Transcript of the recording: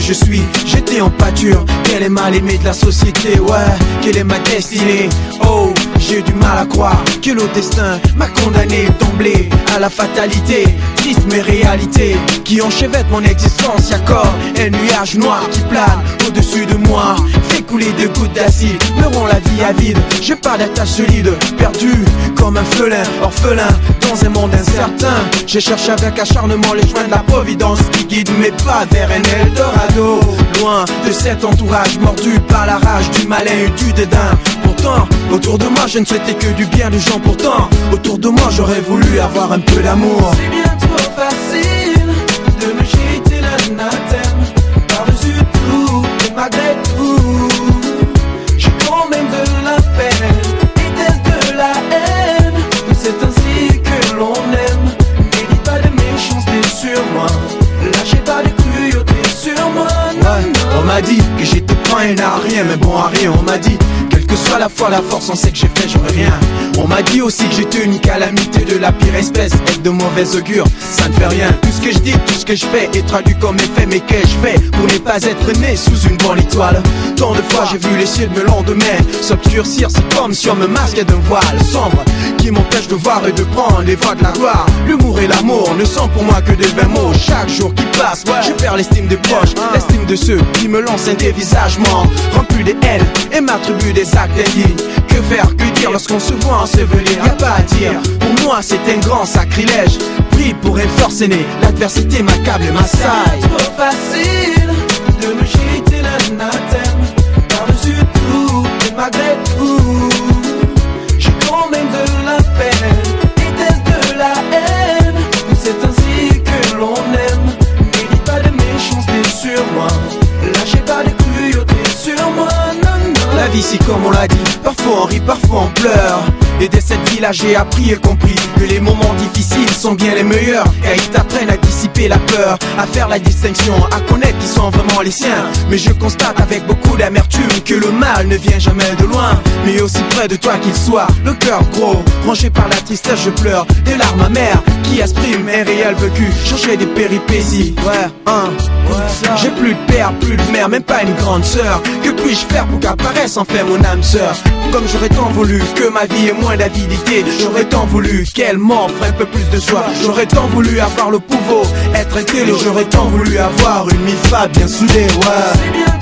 je suis jeté en pâture. Quel est mal aimé de la société, ouais, quelle est ma destinée? Oh, j'ai du mal à croire que le destin m'a condamné d'emblée à la fatalité. Triste mes réalités qui enchevêtrent mon existence. Y'a corps un nuage noir qui plane au-dessus de moi, fait couler de gouttes d'acide, me rend la vie avide. J'ai pas d'attache solide, perdu comme un félin, orphelin dans un monde incertain. Je cherche avec acharnement les chemins de la providence qui guident mes pas vers un Eldorado. Loin de cet entourage mordu par la rage du malin et du dédain. Pourtant, autour de moi je ne souhaitais que du bien des gens. Pourtant, autour de moi j'aurais voulu avoir un peu d'amour. C'est bien trop facile de me jeter l'anathème par-dessus tout et malgré tout. J'ai quand même de la peine, était-ce de la haine? C'est ainsi que l'on aime. N'ayez pas de méchanceté sur moi, lâchez pas de cruauté sur moi. Ouais, on m'a dit que j'étais pas un à rien, mais bon à rien. On m'a dit quelle que soit la foi, la force, on sait que j'ai fait, j'aurais rien. On m'a dit aussi que j'étais une calamité de la pire espèce, avec de mauvais augure, ça ne fait rien. Tout ce que je dis, tout ce que je fais est traduit comme effet. Mais qu'ai-je fait pour ne pas être né sous une bonne étoile? Tant de fois j'ai vu les cieux de me lendemain s'obscurcir, c'est comme si on me masquait d'un voile sombre qui m'empêche de voir et de prendre les voies de la gloire. L'humour et l'amour ne sont pour moi que des vains mots. Chaque jour qui passe, je perds l'estime des proches, l'estime de ceux qui me lancent un dévisagement rempli des haines et m'attribuent des actes indignes. Que faire, que dire lorsqu'on se voit ensevelir? Y'a pas à dire, pour moi c'est un grand sacrilège. Pris pour un forcené, l'adversité m'accable et m'assaille. C'est trop facile de me jeter l'anathème par-dessus tout et malgré tout. J'ai quand même de la peine, était-ce de la haine? C'est ainsi que l'on aime. N'ayez pas de méchanceté sur moi, lâchez pas de cruauté sur moi, non, non. La vie c'est comme on l'a dit, parfois on rit, parfois on pleure. Et dès cette vie là j'ai appris et compris que les moments difficiles sont bien les meilleurs, car ils t'apprennent à dissiper la peur, à faire la distinction, à connaître qui sont vraiment les siens. Mais je constate avec beaucoup d'amertume que le mal ne vient jamais de loin, mais aussi près de toi qu'il soit. Le cœur gros, rongé par la tristesse, je pleure des larmes amères qui expriment un réel vécu. Chercher des péripéties, j'ai plus de père, plus de mère, même pas une grande sœur. Que puis-je faire pour qu'apparaisse enfin mon âme sœur? Comme j'aurais tant voulu que ma vie ait moins d'avidité, j'aurais tant voulu qu'elle m'offre un peu plus de joie. J'aurais tant voulu avoir le pouvoir, être intelligent. J'aurais tant voulu avoir une mi-fa bien soudée, C'est bien